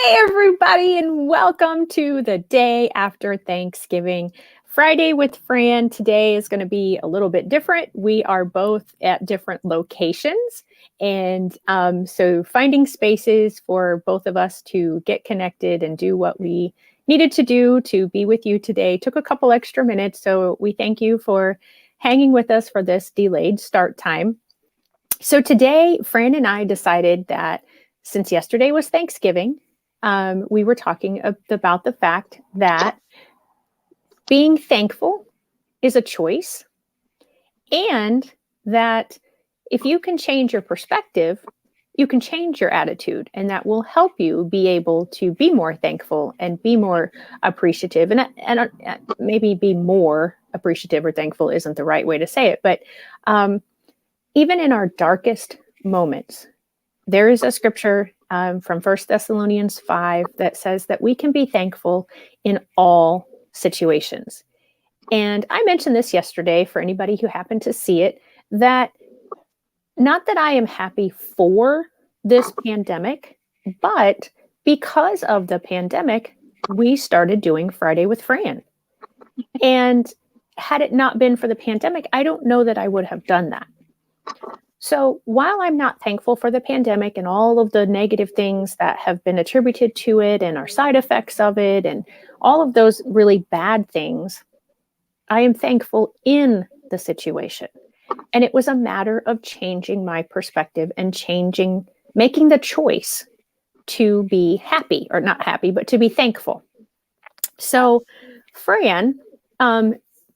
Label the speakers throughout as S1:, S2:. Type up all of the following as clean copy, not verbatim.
S1: Hey, everybody, and welcome to the day after Thanksgiving. Friday with Fran. Today is going to be a little bit different. We are both at different locations. And so finding spaces for both of us to get connected and do what we needed to do to be with you today took a couple extra minutes. So we thank you for hanging with us for this delayed start time. So today, Fran and I decided that since yesterday was Thanksgiving, we were talking about the fact that being thankful is a choice, and that if you can change your perspective, you can change your attitude, and that will help you be able to be more thankful and be more appreciative. And maybe be more appreciative or thankful isn't the right way to say it, but even in our darkest moments, there is a scripture from 1 Thessalonians 5 that says that we can be thankful in all situations. And I mentioned this yesterday for anybody who happened to see it, that not that I am happy for this pandemic, but because of the pandemic, we started doing Friday with Fran. And had it not been for the pandemic, I don't know that I would have done that. So while I'm not thankful for the pandemic and all of the negative things that have been attributed to it and our side effects of it and all of those really bad things, I am thankful in the situation. And it was a matter of changing my perspective and making the choice to be happy, or not happy, but to be thankful. So Fran,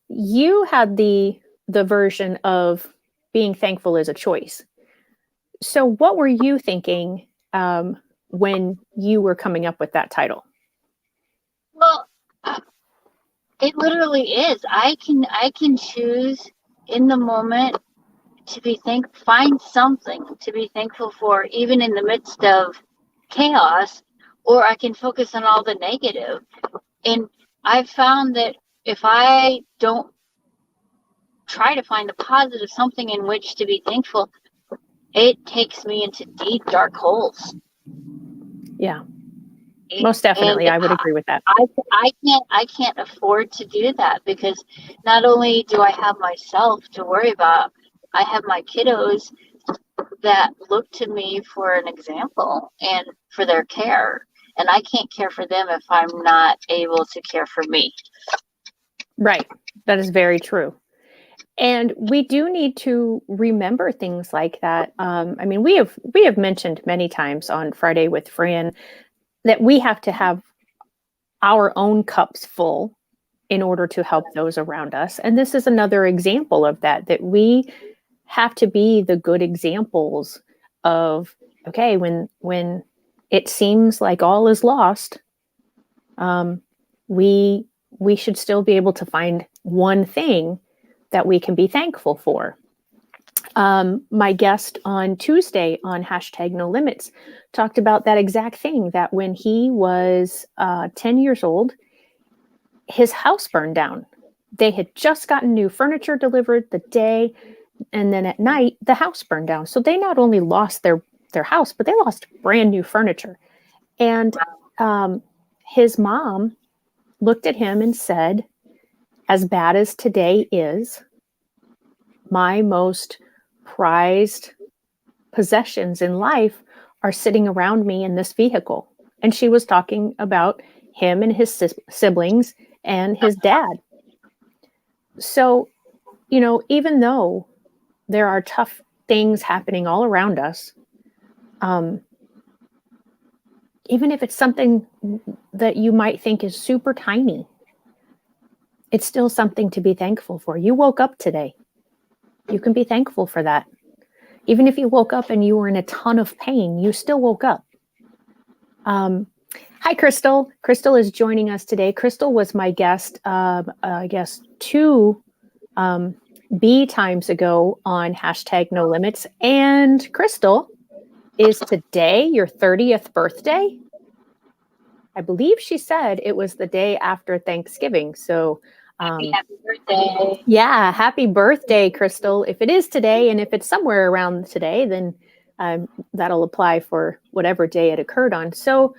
S1: you had the version of being thankful is a choice. So what were you thinking when you were coming up with that title?
S2: Well, it literally is. I can choose in the moment to find something to be thankful for, even in the midst of chaos, or I can focus on all the negative. And I've found that if I don't try to find the positive, something in which to be thankful, it takes me into deep, dark holes.
S1: Yeah, most definitely. I would agree with that.
S2: I can't afford to do that, because not only do I have myself to worry about, I have my kiddos that look to me for an example and for their care. And I can't care for them if I'm not able to care for me.
S1: Right. That is very true. And we do need to remember things like that. I mean, we have mentioned many times on Friday with Fran that we have to have our own cups full in order to help those around us. And this is another example of that we have to be the good examples of, okay, when it seems like all is lost, we should still be able to find one thing that we can be thankful for. My guest on Tuesday on #NoLimits talked about that exact thing, that when he was 10 years old, his house burned down. They had just gotten new furniture delivered the day, and then at night, the house burned down. So they not only lost their house, but they lost brand new furniture. And his mom looked at him and said, as bad as today is, my most prized possessions in life are sitting around me in this vehicle. And she was talking about him and his siblings and his dad. So, even though there are tough things happening all around us, even if it's something that you might think is super tiny, it's still something to be thankful for. You woke up today. You can be thankful for that. Even if you woke up and you were in a ton of pain, you still woke up. Hi, Crystal. Crystal is joining us today. Crystal was my guest, I guess, 2 B times ago on #NoLimits. And Crystal, is today your 30th birthday? I believe she said it was the day after Thanksgiving. So
S2: Happy birthday.
S1: Yeah, happy birthday, Crystal. If it is today, and if it's somewhere around today, then that'll apply for whatever day it occurred on. So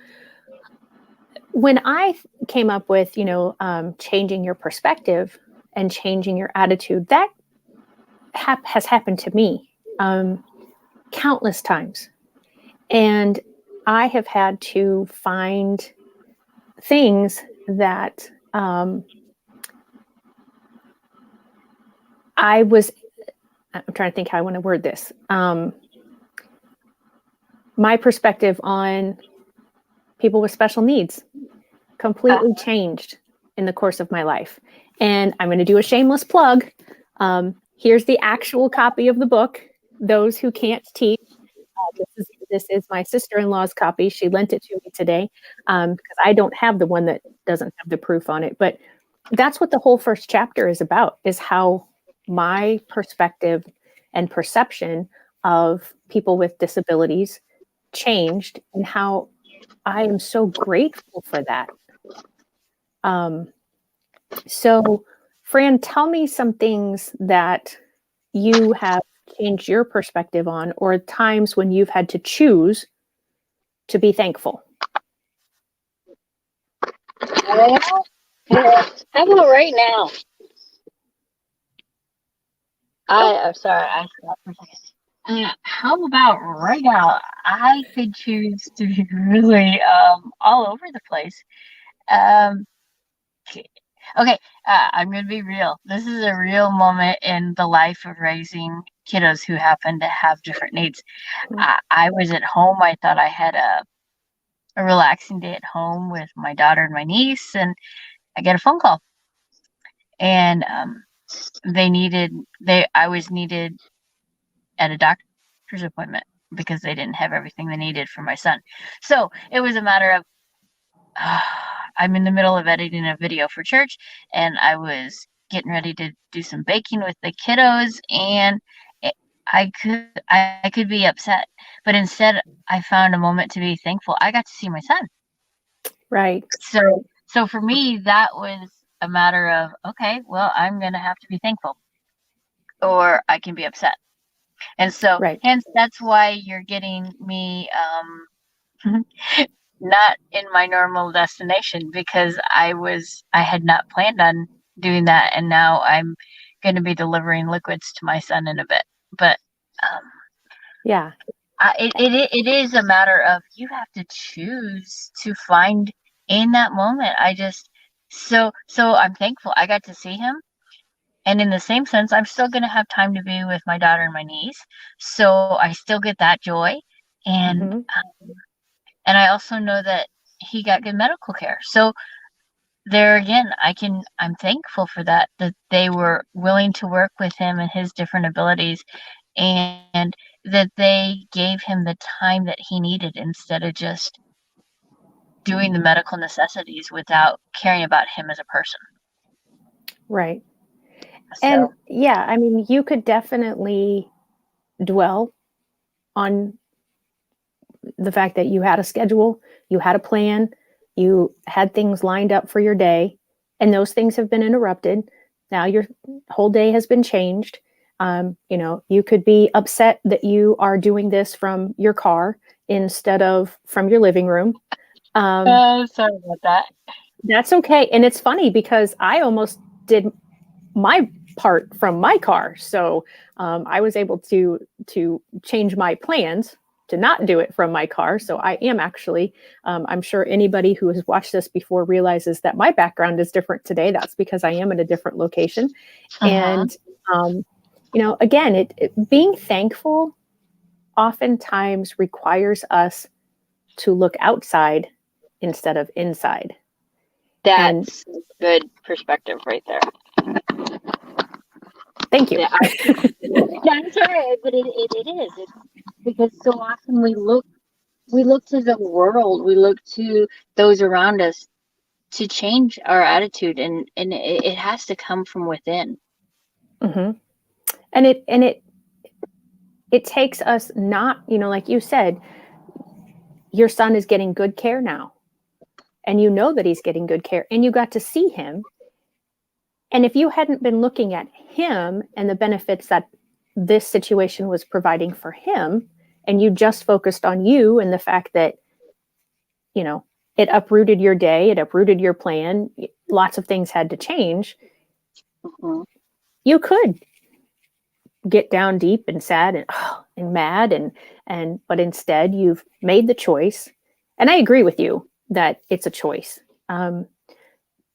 S1: when I came up with, changing your perspective and changing your attitude, that has happened to me countless times. And I have had to find things that I'm trying to think how I want to word this. My perspective on people with special needs completely changed in the course of my life. And I'm going to do a shameless plug. Here's the actual copy of the book, Those Who Can't Teach. This is my sister-in-law's copy. She lent it to me today because I don't have the one that doesn't have the proof on it. But that's what the whole first chapter is about, is how my perspective and perception of people with disabilities changed and how I am so grateful for that. So, Fran, tell me some things that you have changed your perspective on, or times when you've had to choose to be thankful.
S2: How about right now? I'm sorry, I stopped for a second. How about right now? I could choose to be really all over the place. Um, okay, I'm gonna be real. This is a real moment in the life of raising kiddos who happen to have different needs. I was at home. I thought I had a relaxing day at home with my daughter and my niece, and I get a phone call, and I was needed at a doctor's appointment because they didn't have everything they needed for my son. So it was a matter of I'm in the middle of editing a video for church, and I was getting ready to do some baking with the kiddos, and I could be upset, but instead I found a moment to be thankful. I got to see my son.
S1: Right.
S2: So for me, that was a matter of, okay, well, I'm going to have to be thankful, or I can be upset. And so, hence, that's why you're getting me not in my normal destination, because I had not planned on doing that, and now I'm going to be delivering liquids to my son in a bit. But
S1: yeah,
S2: it is a matter of, you have to choose to find in that moment. So I'm thankful I got to see him. And in the same sense, I'm still going to have time to be with my daughter and my niece. So I still get that joy. And and I also know that he got good medical care. So there again, I'm thankful for that they were willing to work with him and his different abilities, and that they gave him the time that he needed instead of just doing the medical necessities without caring about him as a person.
S1: Right. So, and yeah, I mean, you could definitely dwell on the fact that you had a schedule, you had a plan, you had things lined up for your day, and those things have been interrupted. Now your whole day has been changed. You could be upset that you are doing this from your car instead of from your living room.
S2: Sorry about that.
S1: That's okay. And it's funny because I almost did my part from my car. So I was able to change my plans to not do it from my car. So I am actually, I'm sure anybody who has watched this before realizes that my background is different today. That's because I am in a different location. And, again, being thankful oftentimes requires us to look outside instead of inside.
S2: That's good perspective right there.
S1: Thank you.
S2: Yeah, that's right, but it is. It's because so often we look to the world, we look to those around us to change our attitude, and it has to come from within.
S1: Mm-hmm. And it takes us not, like you said, your son is getting good care now, and you know that he's getting good care, and you got to see him. And if you hadn't been looking at him and the benefits that this situation was providing for him, and you just focused on you and the fact that, it uprooted your day, it uprooted your plan, lots of things had to change,
S2: Mm-hmm.
S1: you could get down deep and sad and mad and but instead you've made the choice. And I agree with you that it's a choice.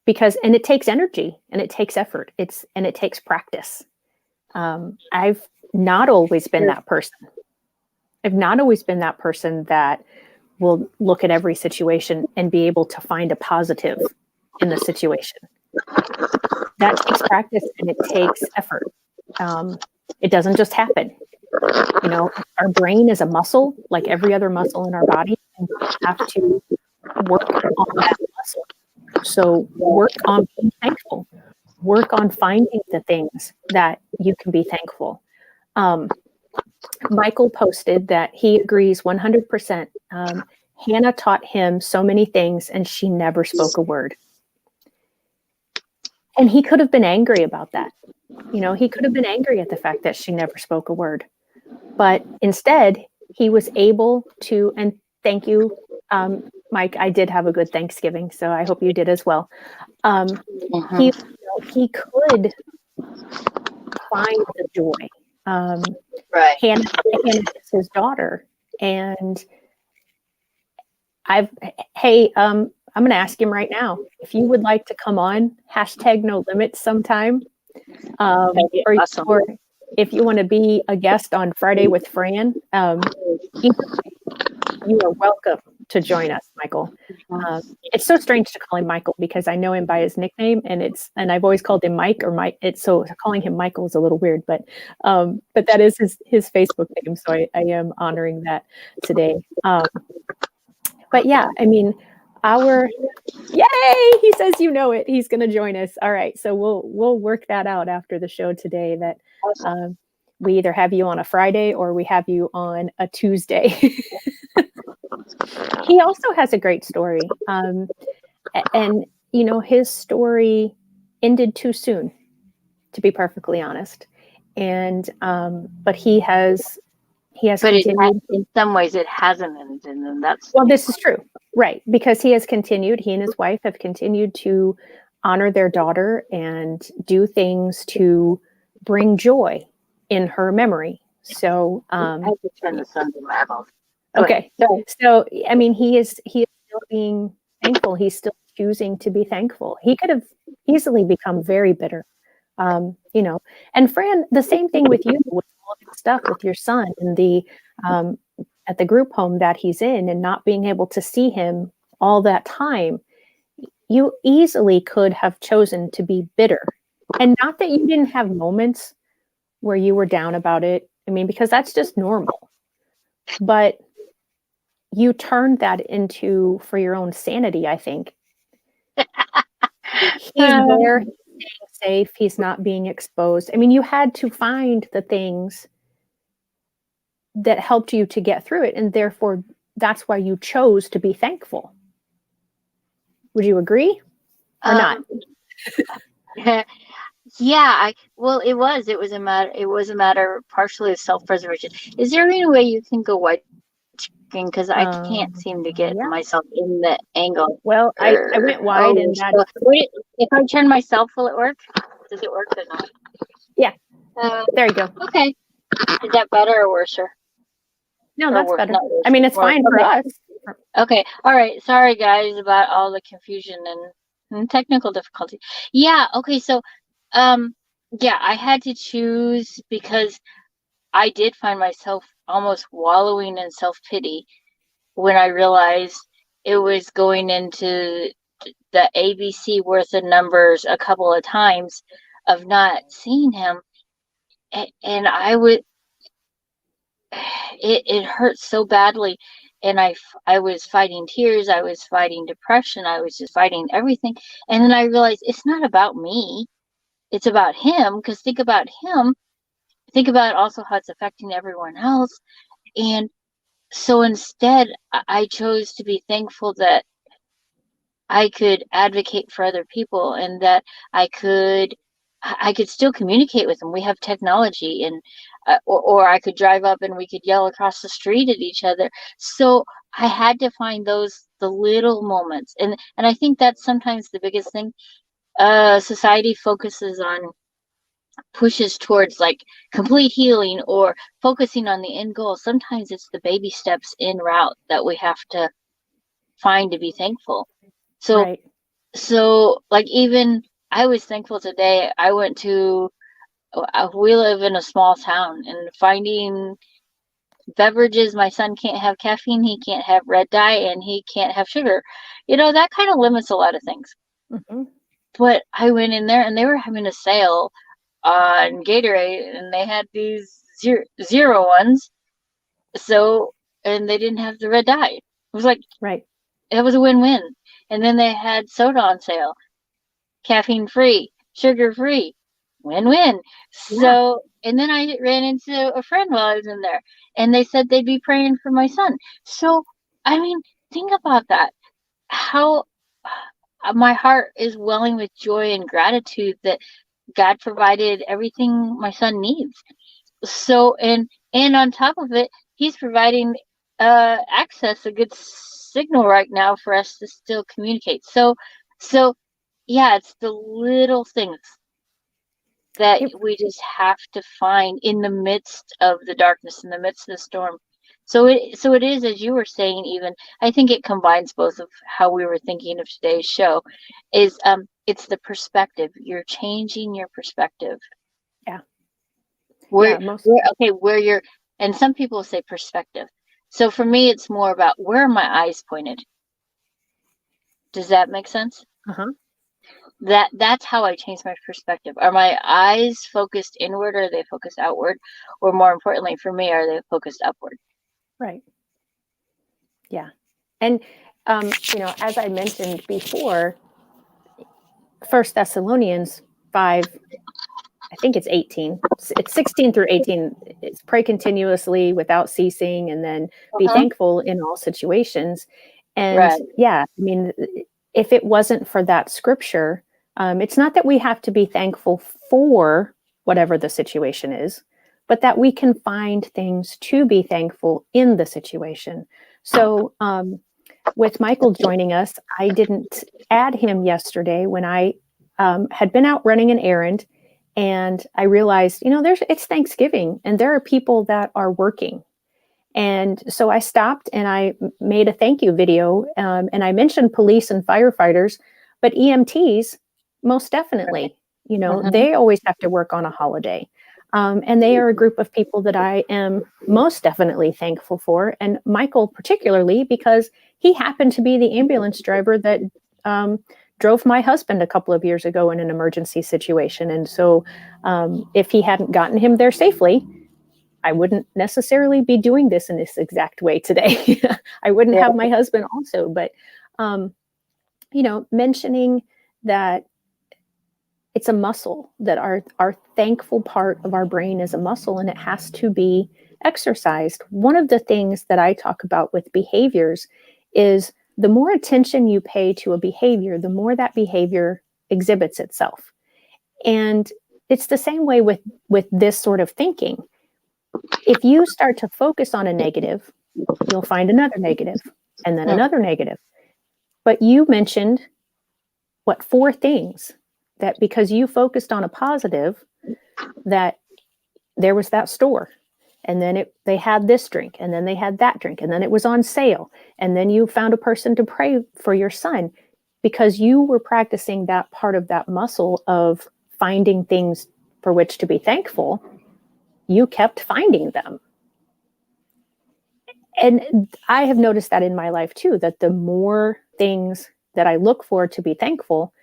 S1: Because and it takes energy and it takes effort. It takes practice. I've not always been that person. I've not always been that person that will look at every situation and be able to find a positive in the situation. That takes practice and it takes effort. It doesn't just happen. You know, our brain is a muscle, like every other muscle in our body, and we have to work on that muscle. So work on being thankful. Work on finding the things that you can be thankful. Michael posted that he agrees 100%. Hannah taught him so many things and she never spoke a word. And he could have been angry about that. You know, he could have been angry at the fact that she never spoke a word. But instead, he was able to, and thank you, Mike, I did have a good Thanksgiving, so I hope you did as well. He could find the joy.
S2: Right.
S1: Hannah is his daughter, and I'm going to ask him right now if you would like to come on #NoLimits sometime,
S2: Awesome.
S1: or if you want to be a guest on Friday with Fran. You are welcome to join us, Michael. It's so strange to call him Michael because I know him by his nickname, and I've always called him Mike or Mike. It's so calling him Michael is a little weird, but that is his Facebook name, so I am honoring that today. But yeah, I mean, yay! He says you know it. He's going to join us. All right, so we'll work that out after the show today. That we either have you on a Friday or we have you on a Tuesday. He also has a great story. And, you know, his story ended too soon, to be perfectly honest. And, but he has
S2: But
S1: continued.
S2: in some ways it hasn't ended, and that's...
S1: Well, this is true. Right. Because he has continued, he and his wife have continued to honor their daughter and do things to bring joy in her memory. So,
S2: I have to turn this on to my eyeballs.
S1: Okay. So, I mean, he is still being thankful. He's still choosing to be thankful. He could have easily become very bitter, you know. And Fran, the same thing with you, with all of the stuff with your son and the at the group home that he's in, and not being able to see him all that time. You easily could have chosen to be bitter, and not that you didn't have moments where you were down about it. I mean, because that's just normal, but you turned that into for your own sanity, I think. He's there, he's staying safe, he's not being exposed. I mean, you had to find the things that helped you to get through it, and therefore that's why you chose to be thankful. Would you agree or not?
S2: Yeah, it was a matter partially of self-preservation. Is there any way you can go white screen, because I can't seem to get myself in the angle?
S1: Well, I went wide, and that.
S2: If I turn myself, will it work? Does it work or not?
S1: Yeah. There you go.
S2: Okay. Is that better or worse?
S1: No, that's better. I mean, it's fine for us.
S2: Okay. All right. Sorry, guys, about all the confusion and technical difficulty. Yeah. Okay. So, yeah, I had to choose because I did find myself almost wallowing in self-pity when I realized it was going into the ABC worth of numbers a couple of times of not seeing him. And it hurt so badly. And I was fighting tears. I was fighting depression. I was just fighting everything. And then I realized it's not about me. It's about him. Because think about him. Think about also how it's affecting everyone else. And so instead, I chose to be thankful that I could advocate for other people, and that I could still communicate with them. We have technology, and or I could drive up and we could yell across the street at each other. So I had to find those the little moments. And I think that's sometimes the biggest thing. Society focuses on, pushes towards like complete healing or focusing on the end goal. Sometimes it's the baby steps in route that we have to find to be thankful. So,
S1: Right.
S2: so like even I was thankful today. I went to, we live in a small town, and finding beverages, my son can't have caffeine, he can't have red dye, and he can't have sugar. That kind of limits a lot of things.
S1: Hmm.
S2: But I went in there and they were having a sale on Gatorade, and they had these zero ones. So, and they didn't have the red dye. It was like,
S1: Right.
S2: it was a win-win. And then they had soda on sale, caffeine free, sugar free, win-win.
S1: Yeah.
S2: So, and then I ran into a friend while I was in there, and they said they'd be praying for my son. So, I mean, think about that. How my heart is welling with joy and gratitude that God provided everything my son needs. So, and on top of it, he's providing access, a good signal right now for us to still communicate. So yeah, it's the little things that
S1: It,
S2: we just have to find in the midst of the darkness, in the midst of the storm. So it is, as you were saying, even I think it combines both of how we were thinking of today's show, is it's the perspective. You're changing your perspective.
S1: yeah.
S2: Where
S1: Yeah. Most.
S2: where okay, where you're, and some people say perspective. So for me it's more about where are my eyes pointed. Does that make sense?
S1: Uh-huh.
S2: That's how I change my perspective. Are my eyes focused inward, or are they focused outward? Or more importantly for me, are they focused upward?
S1: Right. Yeah. And, as I mentioned before, First Thessalonians 5, I think it's 18. It's 16 through 18. It's pray continuously without ceasing, and then be
S2: Uh-huh.
S1: thankful in all situations. And
S2: Right.
S1: yeah, I mean, if it wasn't for that scripture, it's not that we have to be thankful for whatever the situation is, but that we can find things to be thankful in the situation. So, with Michael joining us, I didn't add him yesterday when I had been out running an errand, and I realized, it's Thanksgiving and there are people that are working. And so I stopped and I made a thank you video, and I mentioned police and firefighters, but EMTs, most
S2: Right.
S1: definitely,
S2: Uh-huh.
S1: they always have to work on a holiday. And they are a group of people that I am most definitely thankful for. And Michael, particularly, because he happened to be the ambulance driver that um, drove my husband a couple of years ago in an emergency situation. And so if he hadn't gotten him there safely, I wouldn't necessarily be doing this in this exact way today. I wouldn't
S2: Yeah.
S1: have my husband also, but um, mentioning that it's a muscle, that our thankful part of our brain is a muscle and it has to be exercised. One of the things that I talk about with behaviors is the more attention you pay to a behavior, the more that behavior exhibits itself. And it's the same way with this sort of thinking. If you start to focus on a negative, you'll find another negative and then
S2: Mm.
S1: another negative. But you mentioned what, four things that because you focused on a positive, that there was that store, and then they had this drink, and then they had that drink, and then it was on sale, and then you found a person to pray for your son because you were practicing that part of that muscle of finding things for which to be thankful. You kept finding them. And I have noticed that in my life too, that the more things that I look for to be thankful,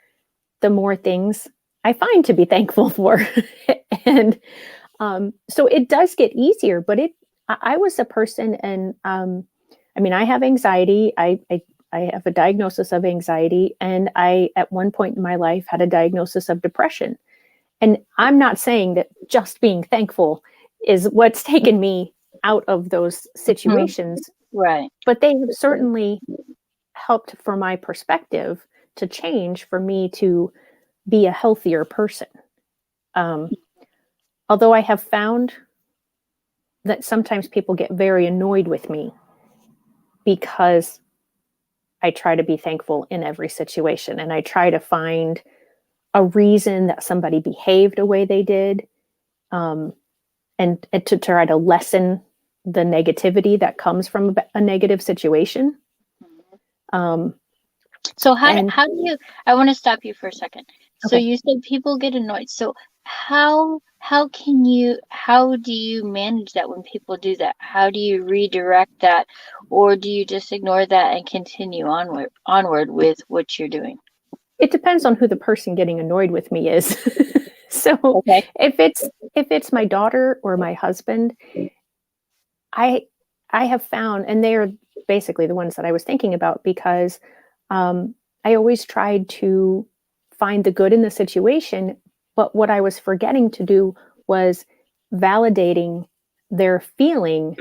S1: the more things I find to be thankful for. And so it does get easier, but I was a person, and I mean, I have anxiety. I have a diagnosis of anxiety, and I, at one point in my life, had a diagnosis of depression. And I'm not saying that just being thankful is what's taken me out of those
S2: Mhm.
S1: situations,
S2: Right.
S1: but they have certainly helped for my perspective to change, for me to be a healthier person. Um, Although I have found that sometimes people get very annoyed with me because I try to be thankful in every situation, and I try to find a reason that somebody behaved the way they did, and to try to lessen the negativity that comes from a negative situation. Um,
S2: So
S1: and
S2: how do you, I want to stop you for a second. So
S1: okay,
S2: you said people get annoyed. So how do you manage that when people do that? How do you redirect that, or do you just ignore that and continue onward with what you're doing?
S1: it depends on who the person getting annoyed with me is. So
S2: Okay.
S1: if it's my daughter or my husband, I I have found, and they are basically the ones that I was thinking about, because I always tried to find the good in the situation, but what I was forgetting to do was validating their feeling,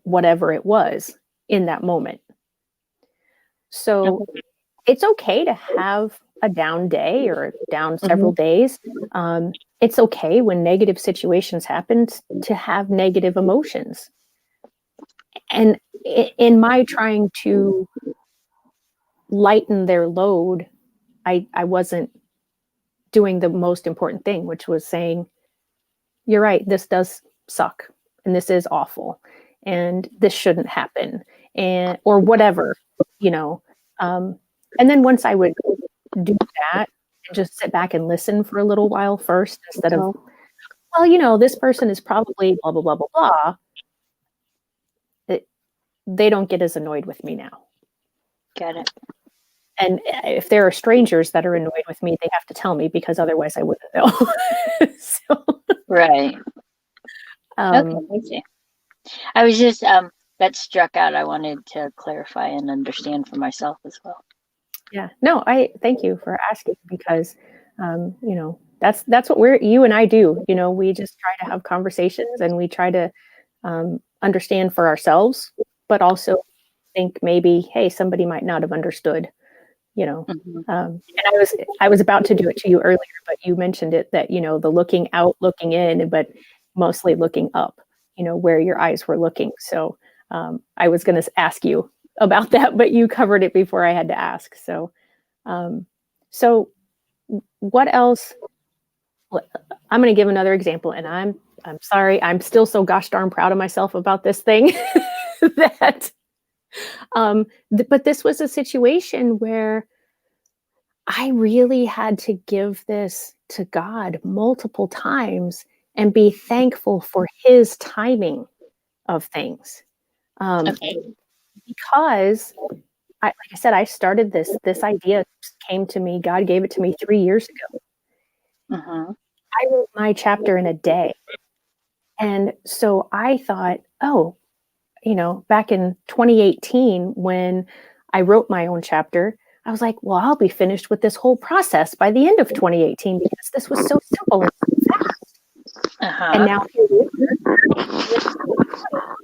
S1: whatever it was in that moment. So
S2: Okay.
S1: it's okay to have a down day or down several
S2: Mhm.
S1: days. It's okay when negative situations happen to have negative emotions. And in my trying to lighten their load, I wasn't doing the most important thing, which was saying, you're right, this does suck and this is awful and this shouldn't happen, and or whatever, you know. Um, and then once I would do that and just sit back and listen for a little while first, instead of,
S2: Oh,
S1: well, you know, this person is probably blah blah blah blah blah, it, they don't get as annoyed with me now.
S2: got it.
S1: And if there are strangers that are annoyed with me, they have to tell me, because otherwise I wouldn't know. So,
S2: Right. Okay,
S1: um,
S2: I see. I was just that struck out. I wanted to clarify and understand for myself as well.
S1: yeah, no, I thank you for asking, because, you know, that's what you and I do. You know, we just try to have conversations and we try to understand for ourselves, but also think maybe, hey, somebody might not have understood. You know,
S2: Mhm.
S1: and I was about to do it to you earlier, but you mentioned it, that, you know, the looking out, looking in, but mostly looking up, you know, where your eyes were looking. So I was going to ask you about that, but you covered it before I had to ask. So um, so what else? I'm going to give another example, and I'm sorry, I'm still so gosh darn proud of myself about this thing. That but this was a situation where I really had to give this to God multiple times and be thankful for his timing of things. Um,
S2: Okay.
S1: because like I said, I started this idea came to me, God gave it to me 3 years ago.
S2: Mhm.
S1: I wrote my chapter in a day. And so I thought, oh, you know, back in 2018, when I wrote my own chapter, I was like, well, I'll be finished with this whole process by the end of 2018, because this was so simple and so fast. And
S2: Uh-huh.
S1: now here we are,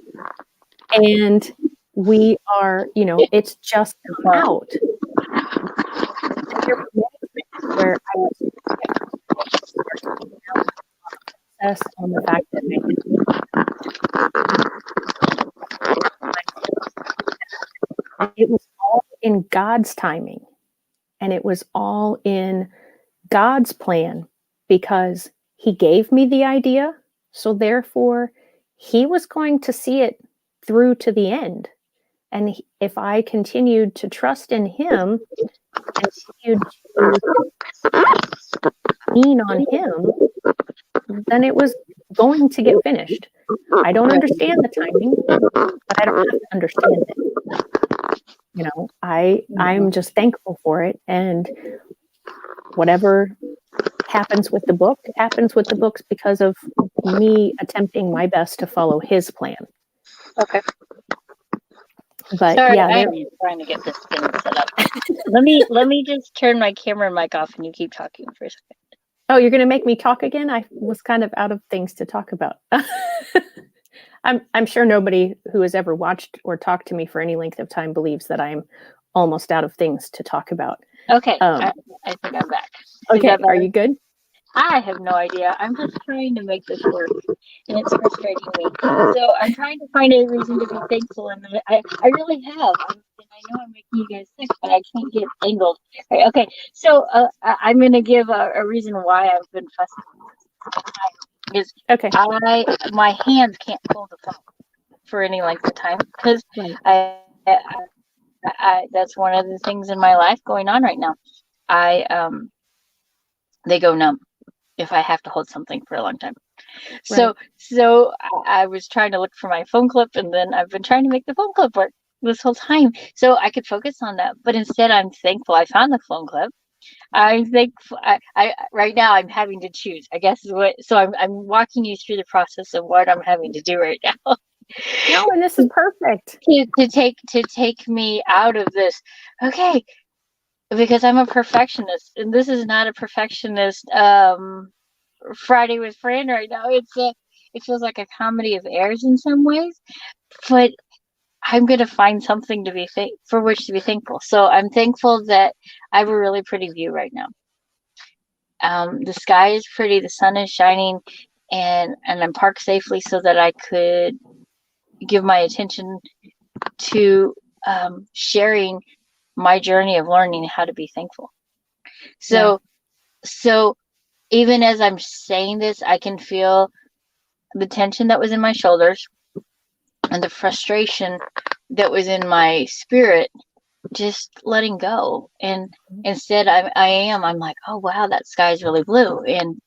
S1: and we are, you know, it's just come out. And there were many things where I was process on the fact that it was all in God's timing, and it was all in God's plan, because he gave me the idea. So therefore, he was going to see it through to the end. And if I continued to trust in him and continued to lean on him, then it was going to get finished. I don't
S2: Right.
S1: understand the timing, but I don't have to understand it. You know, I'm just thankful for it. And whatever happens with the books, because of me attempting my best to follow his plan.
S2: Okay.
S1: But
S2: Sorry,
S1: yeah,
S2: I
S1: there.
S2: am trying to get this thing set up. Let me just turn my camera and mic off and you keep talking for a second.
S1: Oh, you're going to make me talk again? I was kind of out of things to talk about. I'm sure nobody who has ever watched or talked to me for any length of time believes that I'm almost out of things to talk about.
S2: Okay,
S1: Um,
S2: I think I'm back. Is that
S1: okay, are
S2: better?
S1: you good?
S2: I have no idea. I'm just trying to make this work, and it's frustrating me. So I'm trying to find a reason to be thankful, and I really have. I've been I know I'm making you guys sick, but I can't get angled. Right, okay, so I'm going to give a reason why I've been fussing. Is
S1: Okay.
S2: my hands can't hold the phone for any length of time because
S1: Right.
S2: that's one of the things in my life going on right now. They go numb if I have to hold something for a long time.
S1: Right.
S2: So I was trying to look for my phone clip, and then I've been trying to make the phone clip work this whole time so I could focus on that. But instead, I'm thankful I found the phone clip. I'm thankful. I right now I'm having to choose. I guess is what. So I'm walking you through the process of what I'm having to do right now.
S1: No, and this is perfect.
S2: to take me out of this. Okay, because I'm a perfectionist, and this is not a perfectionist Friday with Fran right now. It feels like a comedy of errors in some ways, but I'm gonna find something to be for which to be thankful. So I'm thankful that I have a really pretty view right now. The sky is pretty, the sun is shining, and I'm parked safely so that I could give my attention to sharing my journey of learning how to be thankful. So even as I'm saying this, I can feel the tension that was in my shoulders and the frustration that was in my spirit just letting go. And instead I'm like, oh wow, that sky is really blue. And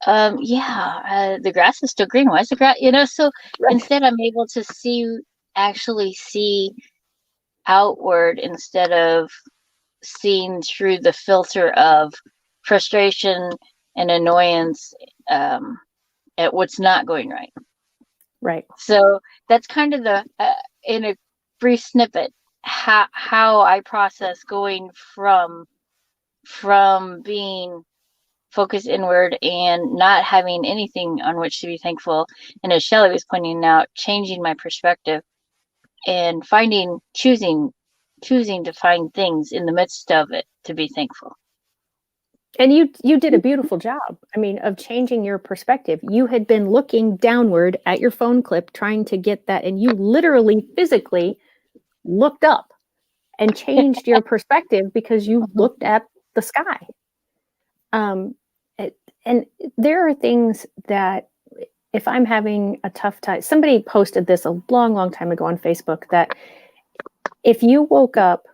S2: the grass is still green. Why is the grass, so
S1: Right.
S2: instead I'm able to actually see outward instead of seeing through the filter of frustration and annoyance at what's not going right.
S1: Right.
S2: So that's kind of the in a brief snippet how I process going from being focused inward and not having anything on which to be thankful, and as Shelley was pointing out, changing my perspective and choosing to find things in the midst of it to be thankful.
S1: And you did a beautiful job. I mean, of changing your perspective. You had been looking downward at your phone clip trying to get that, and you literally physically looked up and changed your perspective because you looked at the sky. And there are things that if I'm having a tough time, somebody posted this a long, long time ago on Facebook that if you woke up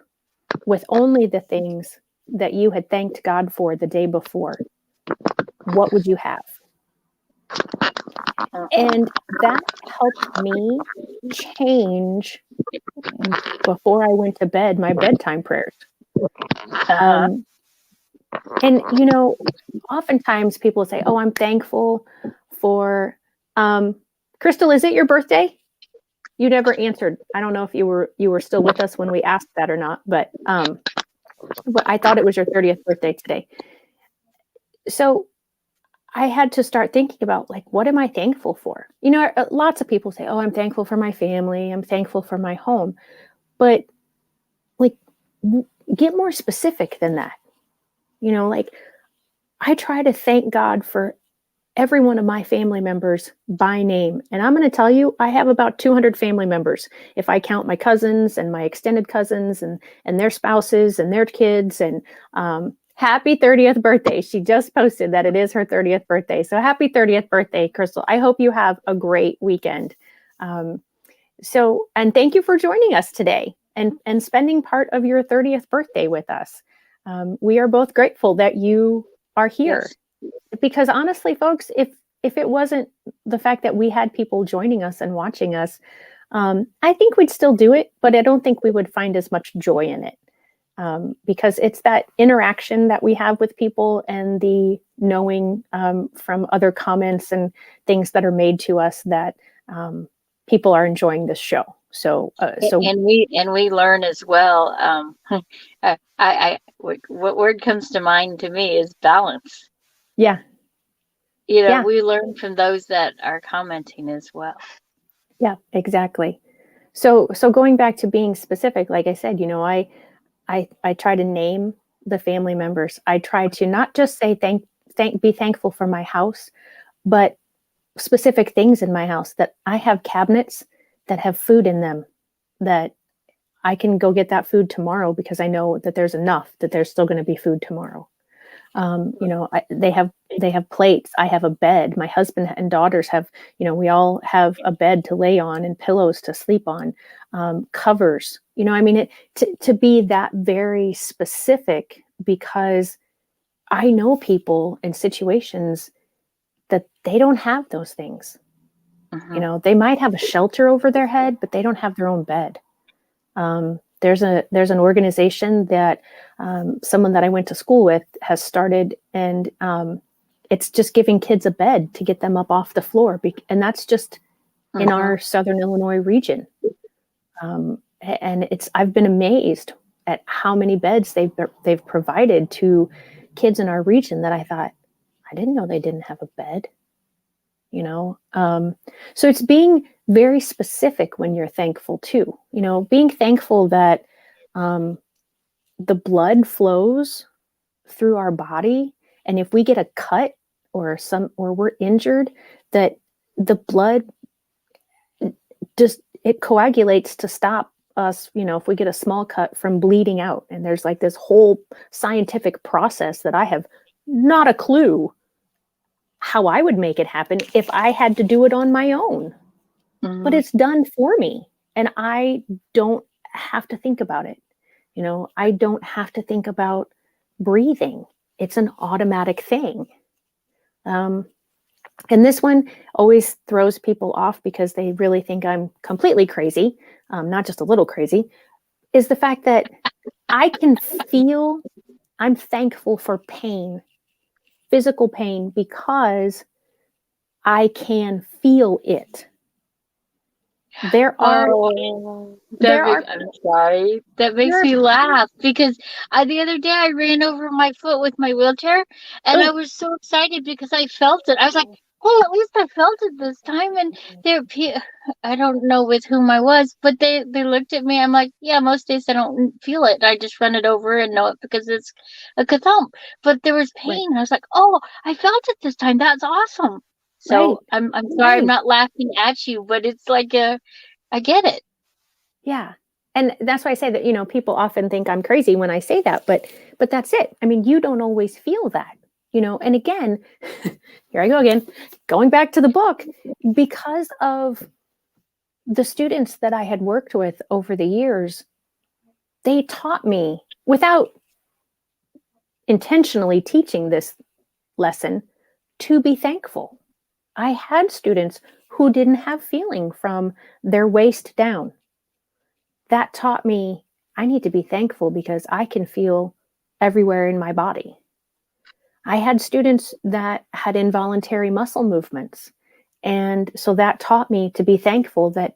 S1: with only the things that you had thanked God for the day before, what would you have? And that helped me change before I went to bed, my bedtime prayers. And oftentimes people say, oh, I'm thankful for, Crystal, is it your birthday? You never answered. I don't know if you were still with us when we asked that or not, but I thought it was your 30th birthday today. So I had to start thinking about, like, what am I thankful for? Lots of people say, oh, I'm thankful for my family. I'm thankful for my home. But like, get more specific than that. Like, I try to thank God for every one of my family members by name. And I'm going to tell you, I have about 200 family members. If I count my cousins and my extended cousins and their spouses and their kids. And happy 30th birthday. She just posted that it is her 30th birthday. So happy 30th birthday, Crystal. I hope you have a great weekend. And thank you for joining us today and spending part of your 30th birthday with us. We are both grateful that you are here. Yes. Because honestly, folks, if it wasn't the fact that we had people joining us and watching us, I think we'd still do it, but I don't think we would find as much joy in it. Because it's that interaction that we have with people and the knowing from other comments and things that are made to us that people are enjoying this show.
S2: And we learn as well. What word comes to mind to me is balance.
S1: Yeah.
S2: We learn from those that are commenting as well.
S1: Yeah, exactly. So going back to being specific, like I said, I try to name the family members. I try to not just say be thankful for my house, but specific things in my house, that I have cabinets that have food in them that I can go get that food tomorrow because I know that there's enough, that there's still going to be food tomorrow. They have plates. I have a bed. My husband and daughters have, we all have a bed to lay on and pillows to sleep on, covers. To be that very specific, because I know people in situations that they don't have those things. They might have a shelter over their head, but they don't have their own bed. There's an organization that someone that I went to school with has started, and it's just giving kids a bed to get them up off the floor, and that's just in our Southern Illinois region. And I've been amazed at how many beds they've provided to kids in our region that I thought, I didn't know they didn't have a bed. So it's being very specific when you're thankful too. Being thankful that the blood flows through our body, and if we get a cut or we're injured, that the blood just it coagulates to stop us, if we get a small cut, from bleeding out. And there's like this whole scientific process that I have not a clue how I would make it happen if I had to do it on my own. But it's done for me, and I don't have to think about it. I don't have to think about breathing. It's an automatic thing. And this one always throws people off because they really think I'm completely crazy, not just a little crazy, is the fact that I can feel, I'm thankful for pain, physical pain, because I can feel it. There are.
S2: I'm sorry. That makes me laugh because the other day I ran over my foot with my wheelchair, and I was so excited because I felt it. I was like, "Hey, at least I felt it this time." And I don't know with whom I was, but they looked at me. I'm like, "Yeah, most days I don't feel it. I just run it over and know it because it's a thump." But there was pain. Right. I was like, "Oh, I felt it this time. That's awesome." So right. I'm sorry, right. I'm not laughing at you, but it's like I get it.
S1: Yeah. And that's why I say that, people often think I'm crazy when I say that, but that's it. I mean, you don't always feel that, and again, here I go again, going back to the book, because of the students that I had worked with over the years, they taught me, without intentionally teaching this lesson, to be thankful. I had students who didn't have feeling from their waist down. That taught me I need to be thankful because I can feel everywhere in my body. I had students that had involuntary muscle movements. And so that taught me to be thankful that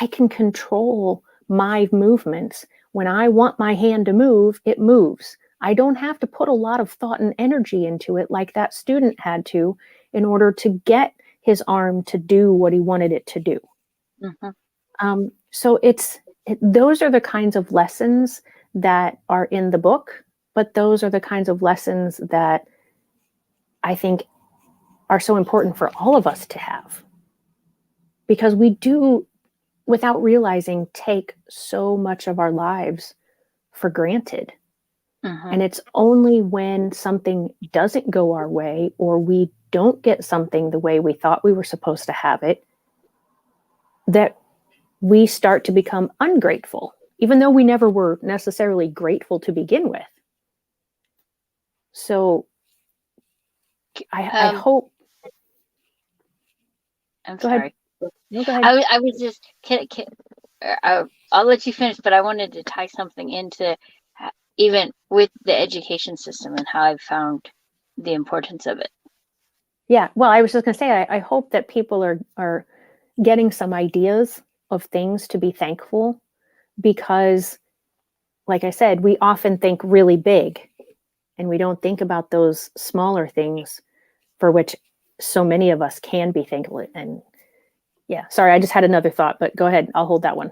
S1: I can control my movements. When I want my hand to move, it moves. I don't have to put a lot of thought and energy into it like that student had to in order to get his arm to do what he wanted it to do. So those are the kinds of lessons that are in the book, but those are the kinds of lessons that I think are so important for all of us to have, because we do, without realizing, take so much of our lives for granted. And it's only when something doesn't go our way, or we don't get something the way we thought we were supposed to have it, that we start to become ungrateful, even though we never were necessarily grateful to begin with. So I hope.
S2: I'm sorry. No, go ahead. I was just I'll let you finish, but I wanted to tie something into even with the education system and how I've found the importance of it.
S1: Yeah, well, I was just going to say, I hope that people are getting some ideas of things to be thankful, because, like I said, we often think really big, and we don't think about those smaller things for which so many of us can be thankful. And yeah, sorry, I just had another thought, but go ahead. I'll hold that one.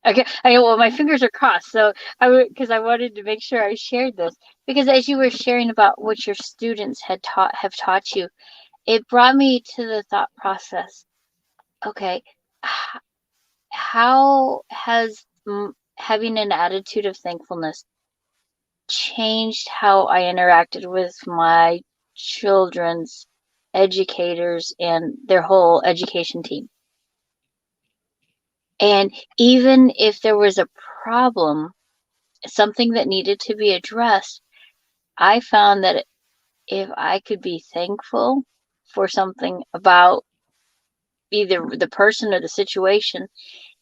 S2: Okay. I know, well, my fingers are crossed. So because I wanted to make sure I shared this, because as you were sharing about what your students have taught you, it brought me to the thought process. Okay. How having an attitude of thankfulness changed how I interacted with my children's educators and their whole education team. And even if there was a problem, something that needed to be addressed, I found that if I could be thankful for something about either the person or the situation,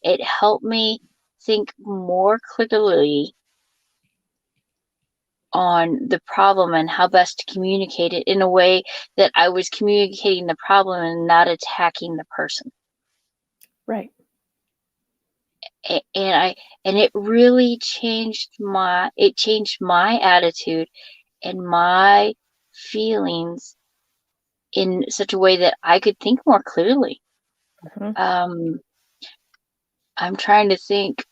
S2: it helped me think more clearly on the problem and how best to communicate it in a way that I was communicating the problem and not attacking the person.
S1: Right.
S2: And it really changed my attitude and my feelings in such a way that I could think more clearly.
S1: Mm-hmm.
S2: I'm trying to think.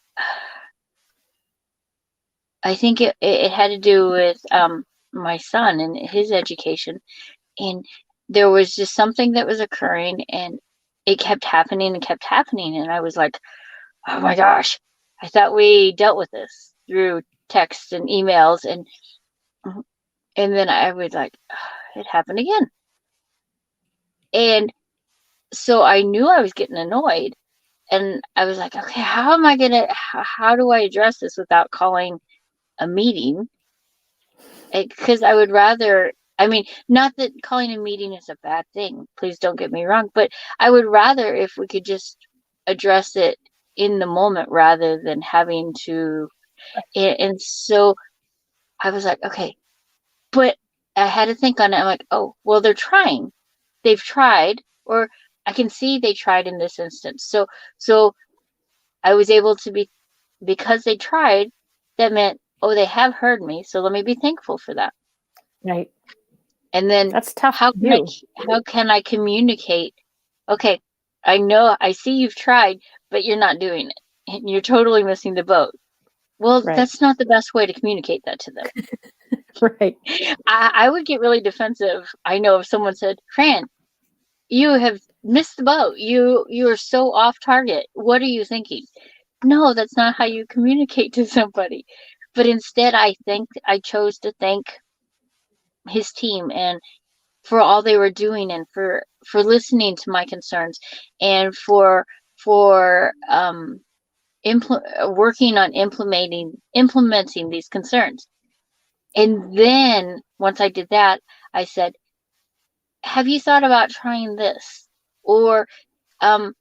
S2: I think it had to do with my son and his education. And there was just something that was occurring, and it kept happening and kept happening. And I was like, oh my gosh, I thought we dealt with this through texts and emails. And then I was like, it happened again. And so I knew I was getting annoyed. And I was like, okay, how do I address this without calling a meeting? Because I would rather, I mean, not that calling a meeting is a bad thing, please don't get me wrong, but I would rather if we could just address it in the moment rather than having to. And so I was like, okay, but I had to think on it. I'm like, oh, well, they've tried, or I can see they tried in this instance. So I was able to because they tried, that meant, oh, they have heard me, so let me be thankful for that.
S1: Right.
S2: And then
S1: That's tough
S2: how
S1: to do.
S2: how can I communicate? Okay, I see you've tried, but you're not doing it. And you're totally missing the boat. Well,
S1: Right.
S2: that's not the best way to communicate that to them.
S1: Right.
S2: I would get really defensive. I know if someone said, Fran, you have missed the boat. You are so off target. What are you thinking? No, that's not how you communicate to somebody. But instead I chose to thank his team and for all they were doing, and for listening to my concerns, and for working on implementing these concerns. And then once I did that, I said, have you thought about trying this? Or I'm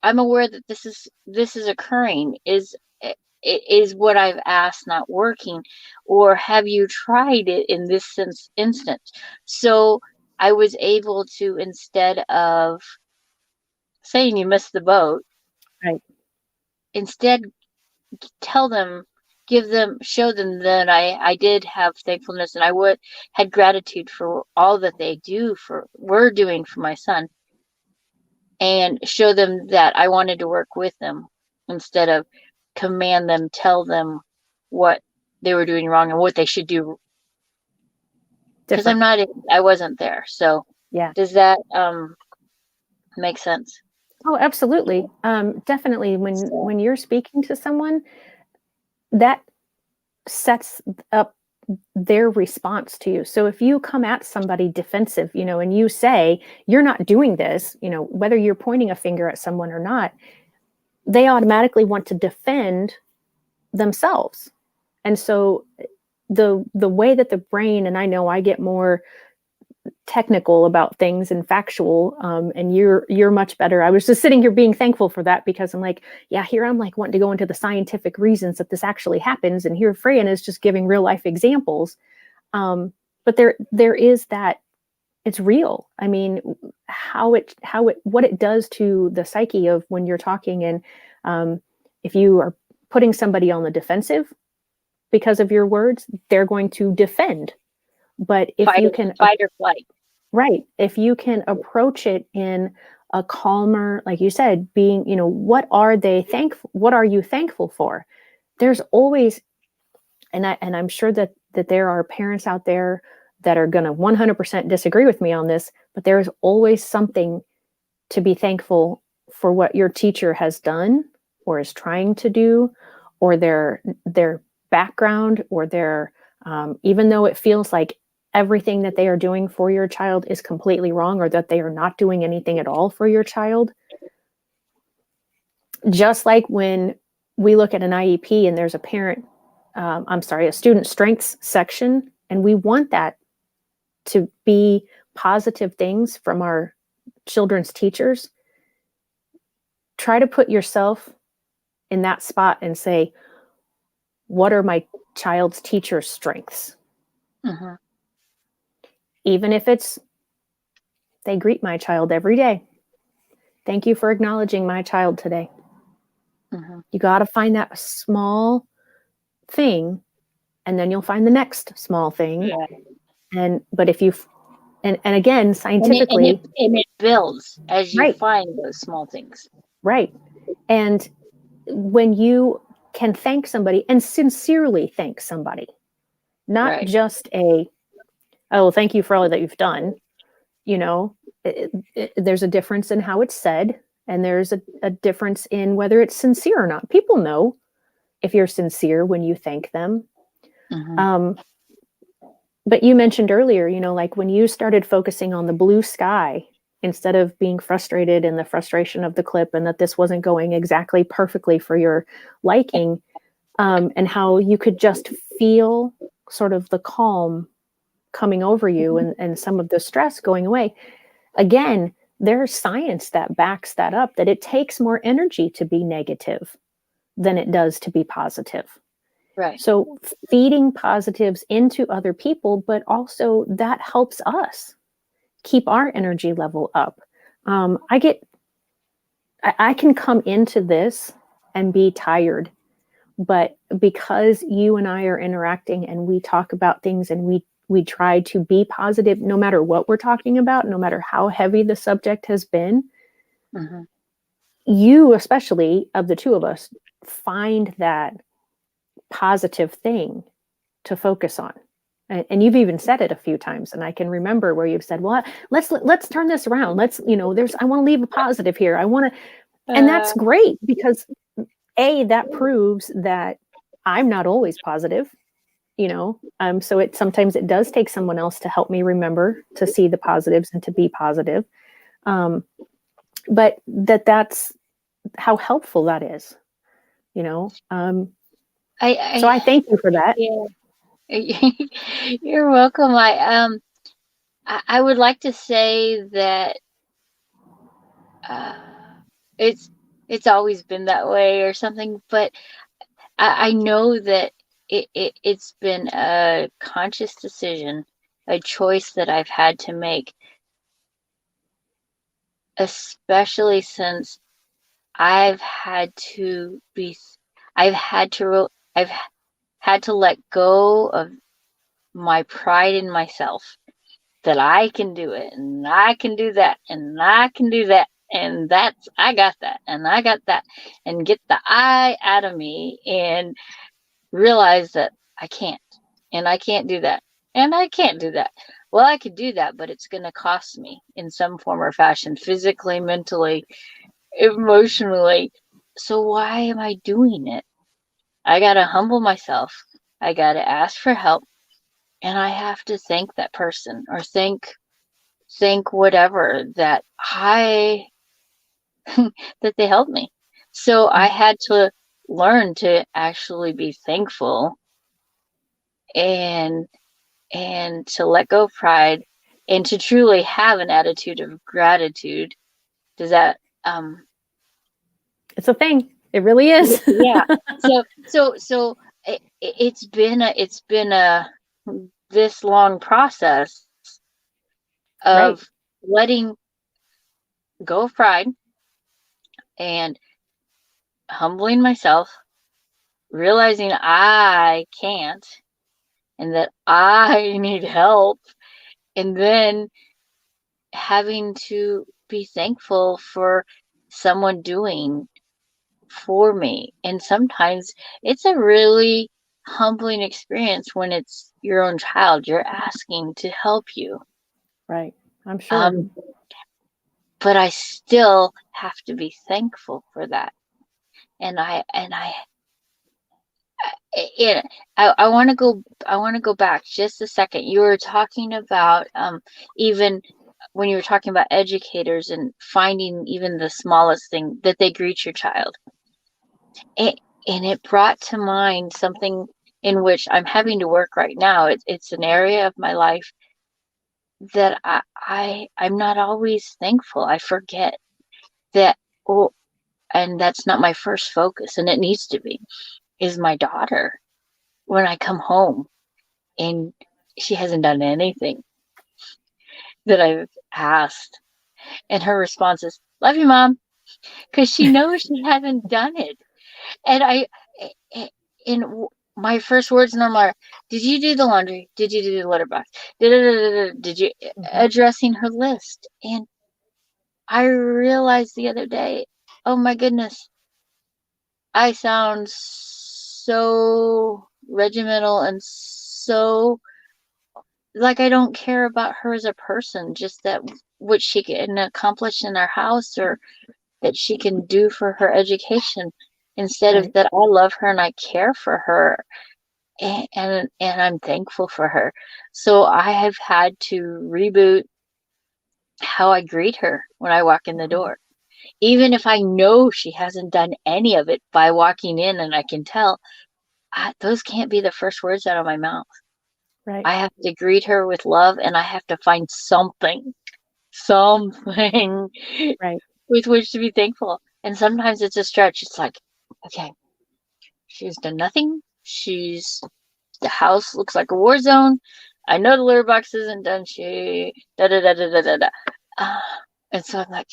S2: aware that this is occurring. Is what I've asked not working? Or have you tried it in this instance? So I was able to, instead of saying you missed the boat,
S1: Right.
S2: instead show them that I did have thankfulness, and had gratitude for all that were doing for my son, and show them that I wanted to work with them instead of tell them what they were doing wrong and what they should do. Because I wasn't there. So
S1: yeah.
S2: Does that make sense?
S1: Oh, absolutely. Definitely. When you're speaking to someone, that sets up their response to you. So if you come at somebody defensive, and you say, you're not doing this, whether you're pointing a finger at someone or not, they automatically want to defend themselves. And so the way that the brain, and I know I get more technical about things and factual, and you're much better. I was just sitting here being thankful for that, because I'm like, yeah, here I'm like wanting to go into the scientific reasons that this actually happens, and here Fran is just giving real life examples. But there is that, it's real. I mean, what it does to the psyche of when you're talking, and if you are putting somebody on the defensive because of your words, they're going to defend. But if you can
S2: fight or flight,
S1: right, if you can approach it in a calmer, like you said, being, what are you thankful for? There's always, and I'm sure that there are parents out there that are going to 100% disagree with me on this, but there is always something to be thankful for, what your teacher has done or is trying to do, or their background, or their even though it feels like everything that they are doing for your child is completely wrong, or that they are not doing anything at all for your child. Just like when we look at an IEP and there's a student strengths section, and we want that to be positive things from our children's teachers. Try to put yourself in that spot and say, what are my child's teacher's strengths?
S2: Mm-hmm.
S1: Even if it's, they greet my child every day. Thank you for acknowledging my child today.
S2: Mm-hmm.
S1: You got to find that small thing, and then you'll find the next small thing. Yeah. But if you, and again, scientifically,
S2: and it builds as you
S1: right,
S2: find those small things.
S1: Right. And when you can thank somebody and sincerely thank somebody, not
S2: Right.
S1: just oh, thank you for all that you've done. There's a difference in how it's said, and there's a difference in whether it's sincere or not. People know if you're sincere when you thank them.
S2: Mm-hmm.
S1: But you mentioned earlier, like when you started focusing on the blue sky instead of being frustrated in the frustration of the clip, and that this wasn't going exactly perfectly for your liking, and how you could just feel sort of the calm coming over you, and some of the stress going away. Again, there's science that backs that up, that it takes more energy to be negative than it does to be positive.
S2: Right.
S1: So feeding positives into other people, but also that helps us keep our energy level up. I can come into this and be tired, but because you and I are interacting and we talk about things, and we try to be positive no matter what we're talking about, no matter how heavy the subject has been.
S2: Mm-hmm.
S1: You, especially of the two of us, find that positive thing to focus on. And you've even said it a few times, and I can remember where you've said, well, let's turn this around. I want to leave a positive here. I want to, and that's great, because that proves that I'm not always positive, so sometimes it does take someone else to help me remember to see the positives and to be positive. But that's how helpful that is, so I thank you for that.
S2: Yeah. You're welcome. I would like to say that it's always been that way or something, but I know that it's been a conscious decision, a choice that I've had to make, especially since I've had to I've had to I've had to let go of my pride in myself, that I can do it, and I can do that, and I can do that, and I got that, and I got that, and get the I out of me and realize that I can't, and I can't do that, and I can't do that. Well, I could do that, but it's going to cost me in some form or fashion, physically, mentally, emotionally. So why am I doing it? I got to humble myself. I got to ask for help, and I have to thank that person, or thank whatever that that they helped me. So I had to learn to actually be thankful, and to let go of pride, and to truly have an attitude of gratitude. Does that
S1: It's a thing. It really is.
S2: yeah. So it's been a this long process of
S1: Right.
S2: letting go of pride and humbling myself, realizing I can't, and that I need help, and then having to be thankful for someone doing for me. And sometimes it's a really humbling experience when it's your own child you're asking to help you.
S1: Right. I'm sure.
S2: But I still have to be thankful for that. And I And I want to go back just a second. You were talking about even when you were talking about educators and finding even the smallest thing that they greet your child. And, and it brought to mind something in which I'm having to work right now. It's an area of my life that I'm not always thankful. I forget that, oh, and that's not my first focus, and it needs to be, is my daughter. When I come home and she hasn't done anything that I've asked, and her response is, "Love you, Mom," because she knows she hasn't done it. And in my first words normal are, "Did you do the laundry? Did you do the litter box? Did you
S1: Mhm.
S2: addressing her list?" And I realized the other day, oh my goodness, I sound so regimental and so like I don't care about her as a person, just that what she can accomplish in our house or that she can do for her education, instead of
S1: Right.
S2: that I love her and I care for her, and I'm thankful for her. So I have had to reboot how I greet her when I walk in the
S1: Mhm.
S2: door. Even if I know she hasn't done any of it by walking in and I can tell, those can't be the first words out of my mouth.
S1: Right.
S2: I have to greet her with love and I have to find something
S1: Right.
S2: with which to be thankful. And sometimes it's a stretch. It's like, okay, she's done nothing. The house looks like a war zone. I know the litter box isn't done. She da da da da da da da. Uh, and so I'm like,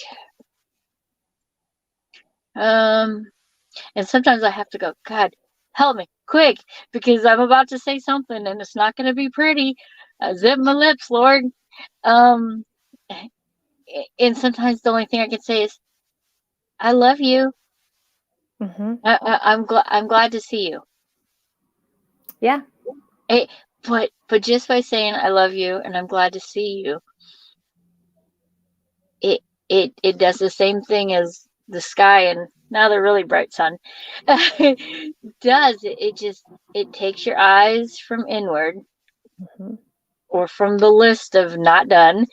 S2: um, and sometimes I have to go, God, help me quick, because I'm about to say something and it's not going to be pretty. Zip my lips, Lord. Um, and sometimes the only thing I can say is, I love you.
S1: Mhm.
S2: I'm glad to see you.
S1: Yeah.
S2: It, but just by saying I love you and I'm glad to see you, it it does the same thing as the sky and now the really bright sun does. It takes your eyes from inward
S1: Mhm.
S2: or from the list of not done,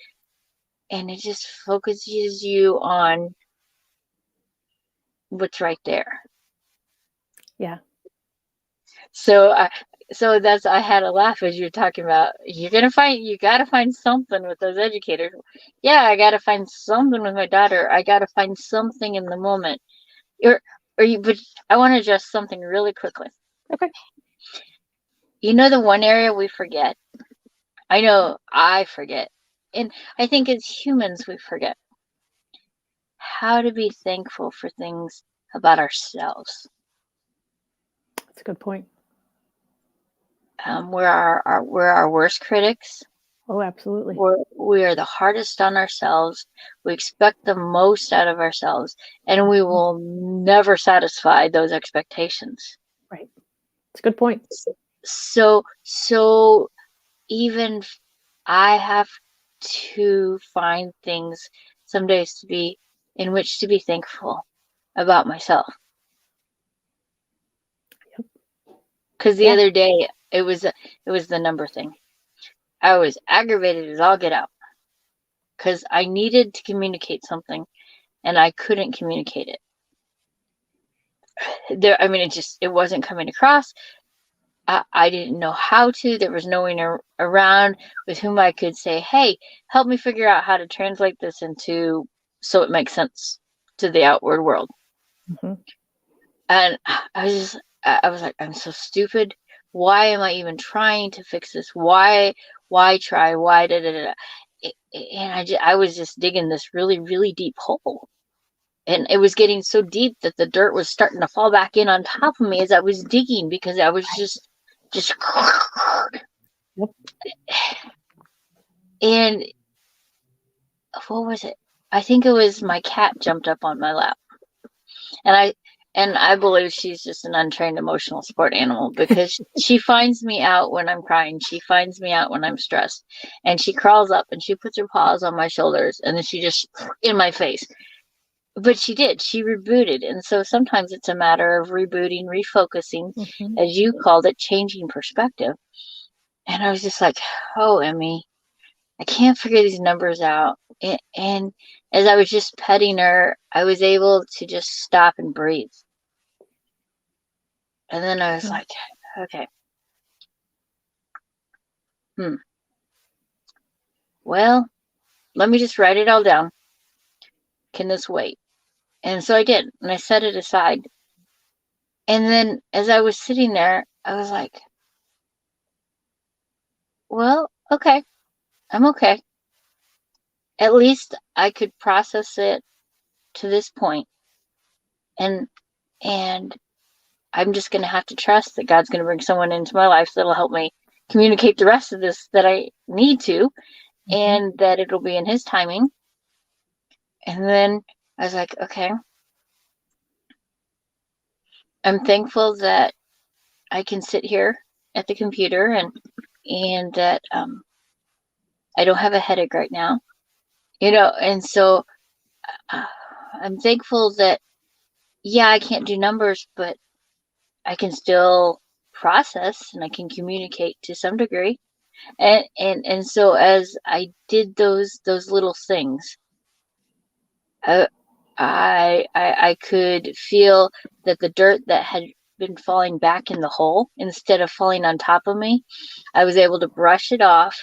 S2: and it just focuses you on what's right there.
S1: Yeah.
S2: So that's, I had a laugh as you were talking about, you gotta find something with those educators. Yeah, I gotta find something with my daughter. I gotta find something in the moment. Or but I want to address something really quickly.
S1: Okay.
S2: You know, the one area we forget. I know I forget, and I think as humans we forget how to be thankful for things about ourselves.
S1: That's a good point.
S2: We're our worst critics.
S1: Oh, absolutely.
S2: We are the hardest on ourselves. We expect the most out of ourselves, and we
S1: Mhm.
S2: will never satisfy those expectations.
S1: Right. It's a good point.
S2: So even I have to find things some days to be in which to be thankful about myself.
S1: Yep.
S2: Because the
S1: Yeah.
S2: other day it was the number thing. I was aggravated as all get out because I needed to communicate something and I couldn't communicate it. I mean, it wasn't coming across. I didn't know how to. There was no one around with whom I could say, "Hey, help me figure out how to translate this into so it makes sense to the outward world."
S1: Mhm.
S2: And I was like, I'm so stupid. Why am I even trying to fix this? Why try? Why da da da? And I was just digging this really, really deep hole. And it was getting so deep that the dirt was starting to fall back in on top of me as I was digging, because I was just,
S1: Yep.
S2: and what was it? I think it was my cat jumped up on my lap. And I believe she's just an untrained emotional support animal, because she finds me out when I'm crying. She finds me out when I'm stressed. And she crawls up and she puts her paws on my shoulders and then she just in my face. but she did. She rebooted. And so sometimes it's a matter of rebooting, refocusing,
S1: Mm-hmm.
S2: as you called it, changing perspective. And I was just like, oh, Emmy, I can't figure these numbers out. And as I was just petting her, I was able to just stop and breathe. And then I was like, okay, well, let me just write it all down. Can this wait? And so I did. And I set it aside. And then as I was sitting there, I was like, well, okay, I'm okay. At least I could process it to this point. And and I'm just going to have to trust that God's going to bring someone into my life that'll help me communicate the rest of this that I need to,
S1: Mm-hmm.
S2: and that it'll be in His timing. And then I was like, okay, I'm thankful that I can sit here at the computer and that I don't have a headache right now, and so uh, I'm thankful that, yeah, I can't do numbers, but I can still process and I can communicate to some degree. And so as I did those little things, I I could feel that the dirt that had been falling back in the hole, instead of falling on top of me, I was able to brush it off,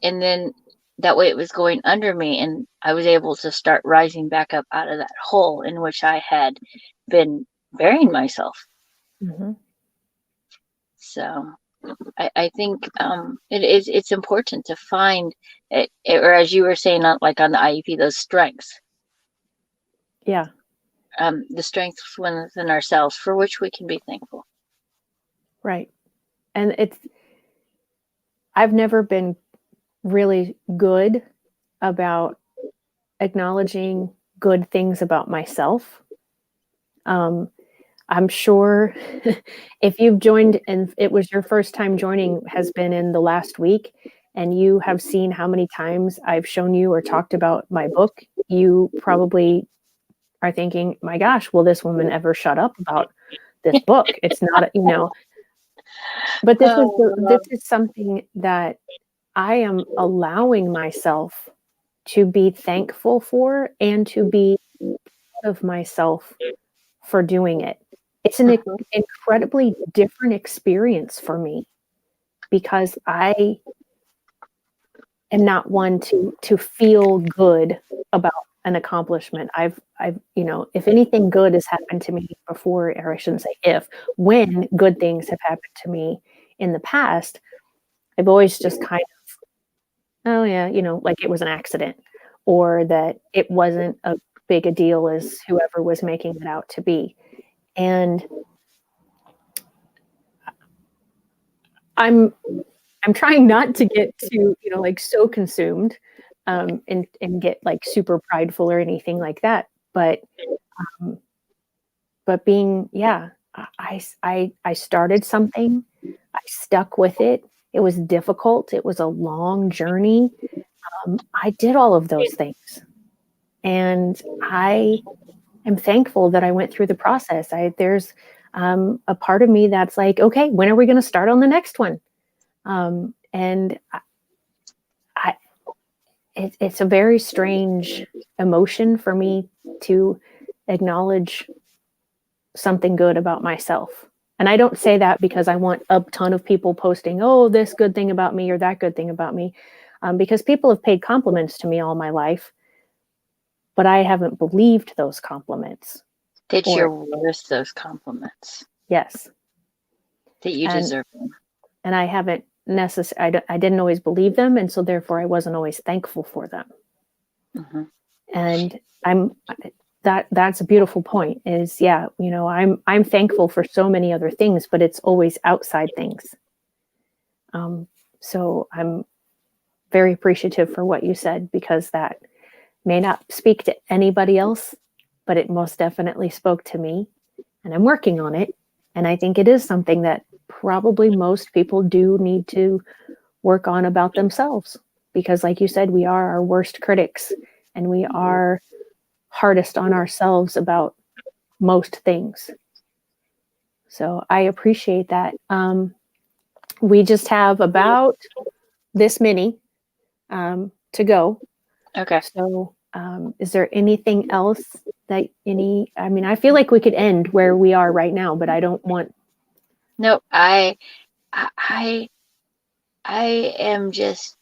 S2: and then that way it was going under me, and I was able to start rising back up out of that hole in which I had been burying myself.
S1: Mm-hmm.
S2: So I think it's important to find it, or as you were saying, like on the IEP, those strengths,
S1: Yeah.
S2: the strengths within ourselves for which we can be thankful.
S1: Right. And I've never been really good about acknowledging good things about myself. I'm sure if you've joined and it was your first time joining has been in the last week, and you have seen how many times I've shown you or talked about my book, you probably are thinking, my gosh, will this woman ever shut up about this book? It's not, but this is something that I am allowing myself to be thankful for and to be proud of myself for doing it. It's an incredibly different experience for me because I am not one to feel good about an accomplishment. I've if anything good has happened to me before, or I shouldn't say if, when good things have happened to me in the past, I've always just kind of, oh yeah, like it was an accident, or that it wasn't a big a deal as whoever was making it out to be. And I'm trying not to get too, like so consumed, and get like super prideful or anything like that. Um, but being, yeah, I started something, I stuck with it. It was difficult. It was a long journey. I did all of those things, and I am thankful that I went through the process. There's a part of me that's like, okay, when are we going to start on the next one? And it's a very strange emotion for me to acknowledge something good about myself. And I don't say that because I want a ton of people posting, oh, this good thing about me or that good thing about me, because people have paid compliments to me all my life, but I haven't believed those compliments.
S2: That you're worth those compliments.
S1: Yes.
S2: That you deserve them.
S1: And I haven't I didn't always believe them, and so therefore I wasn't always thankful for them. Mm-hmm. And that's a beautiful point. Is, yeah, I'm thankful for so many other things, but it's always outside things. So I'm very appreciative for what you said, because that may not speak to anybody else, but it most definitely spoke to me, and I'm working on it. And I think it is something that probably most people do need to work on about themselves, because like you said, we are our worst critics, and we are hardest on ourselves about most things. So I appreciate that. We just have about this many to go.
S2: Okay.
S1: So is there anything else that I mean, I feel like we could end where we are right now, but I don't want.
S2: No, I am just,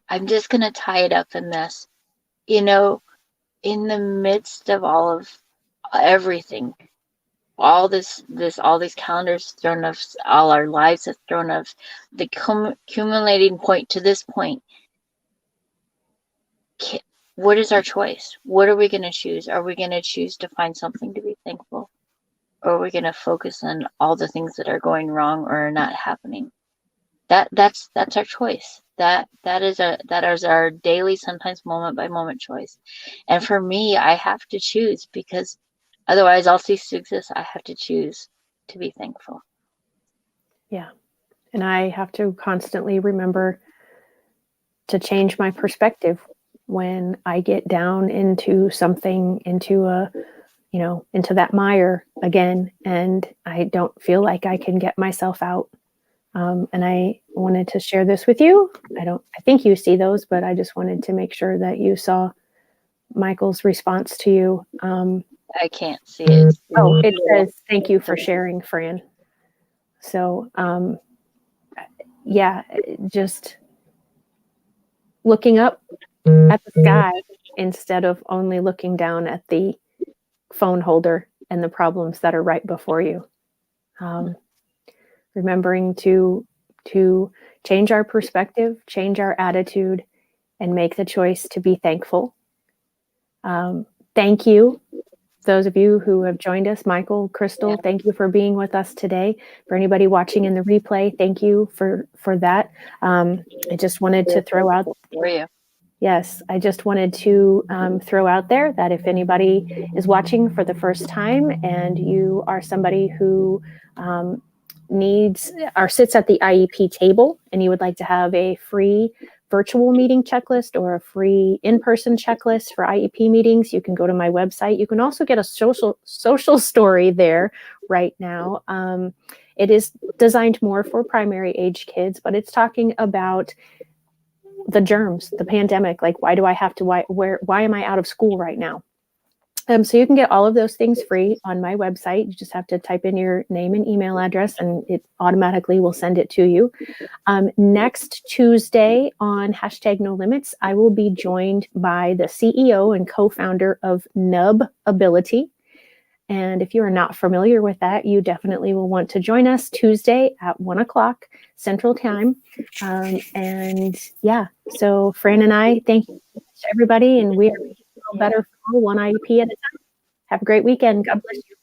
S2: I'm just going to tie it up in this. You know, in the midst of all of everything, all these calendars thrown of all our lives have thrown of the accumulating point to this point. What is our choice? What are we going to choose? Are we going to choose to find something to be thankful? Or are we going to focus on all the things that are going wrong or are not happening? That's our choice. That is our daily, sometimes moment by moment choice. And for me, I have to choose, because otherwise I'll cease to exist. I have to choose to be thankful.
S1: Yeah. And I have to constantly remember to change my perspective when I get down into something, into that mire again, and I don't feel like I can get myself out. And I wanted to share this with you. I think you see those, but I just wanted to make sure that you saw Michael's response to you.
S2: I can't see it.
S1: Oh, it says, "Thank you for sharing, Fran." So, yeah, just looking up at the sky instead of only looking down at the phone holder and the problems that are right before you. Remembering to change our perspective, change our attitude, and make the choice to be thankful. Thank you, those of you who have joined us. Michael, Crystal, thank you for being with us today. For anybody watching in the replay, thank you for that. I just wanted to throw out
S2: for you.
S1: Yes, I just wanted to throw out there that if anybody is watching for the first time and you are somebody who sits at the IEP table and you would like to have a free virtual meeting checklist or a free in-person checklist for IEP meetings, you can go to my website. You can also get a social story there right now. It is designed more for primary age kids, but it's talking about the germs, the pandemic, like why am I out of school right now? So you can get all of those things free on my website. You just have to type in your name and email address and it automatically will send it to you. Next Tuesday on #NoLimits, I will be joined by the CEO and co-founder of Nub Ability. And if you are not familiar with that, you definitely will want to join us Tuesday at 1:00 Central Time. And yeah, so Fran and I, thank you to everybody, and we are making it all better for all, one IEP at a time. Have a great weekend. God bless you.